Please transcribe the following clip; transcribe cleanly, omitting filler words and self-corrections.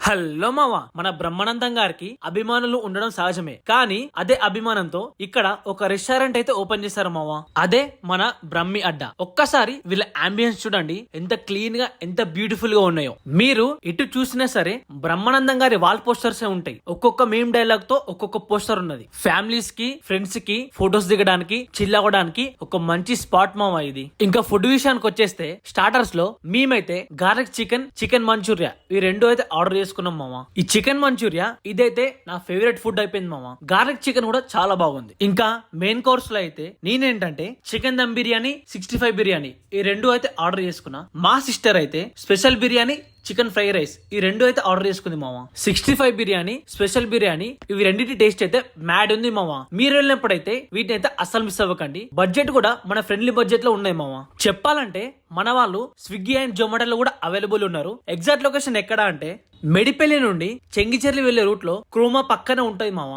Hello మావా, మన బ్రహ్మానందం గారికి అభిమానులు ఉండడం సహజమే. కానీ అదే అభిమానంతో ఇక్కడ ఒక రెస్టారెంట్ అయితే ఓపెన్ చేశారు మావా. అదే మన బ్రహ్మి అడ్డా. ఒక్కసారి వీళ్ళ అంబియన్స్ చూడండి, ఎంత క్లీన్ గా ఎంత బ్యూటిఫుల్ గా ఉన్నాయో. మీరు ఇటు చూసినా సరే బ్రహ్మానందం గారి వాల్ పోస్టర్స్ ఉంటాయి. ఒక్కొక్క మేమ్ డైలాగ్ తో ఒక్కొక్క పోస్టర్ ఉన్నది. ఫ్యామిలీస్ కి ఫ్రెండ్స్ కి ఫొటోస్ దిగడానికి చిల్ అవ్వడానికి ఒక మంచి స్పాట్ మావా ఇది. ఇంకా ఫుడ్ విషయానికి వచ్చేస్తే స్టార్టర్స్ లో మేమైతే గార్లిక్ చికెన్, చికెన్ మంచూరియా ఈ రెండు అయితే ఆర్డర్ చేసుకున్నాం మామ. ఈ చికెన్ మంచూరియా ఇదైతే నా ఫేవరెట్ ఫుడ్ అయిపోయింది మామ. గార్లిక్ చికెన్ కూడా చాలా బాగుంది. ఇంకా మెయిన్ కోర్స్ లో అయితే నేనేంటంటే చికెన్ దమ్ బిర్యానీ, 65 బిర్యానీ ఈ రెండు అయితే ఆర్డర్ చేసుకున్నా. మా సిస్టర్ అయితే special biryani, chicken fry rice ఈ రెండు అయితే ఆర్డర్ చేసుకుంది మామ. 65 బిర్యానీ, స్పెషల్ బిర్యానీ ఇవి రెండింటి టేస్ట్ అయితే మ్యాడ్ ఉంది మామ. మీరు వెళ్ళినప్పుడైతే వీటిని అయితే అస్సలు మిస్ అవ్వకండి. బడ్జెట్ కూడా మన ఫ్రెండ్లీ బడ్జెట్ లో ఉన్నాయి మామ. చెప్పాలంటే మన వాళ్ళు స్విగ్గీ అండ్ జొమాటోలో కూడా అవైలబుల్ ఉన్నారు. ఎగ్జాక్ట్ లొకేషన్ ఎక్కడ అంటే మెడిపల్లి నుండి చెంగిచెర్లి వెళ్లే రూట్ లో క్రోమా పక్కన ఉంటది మామ.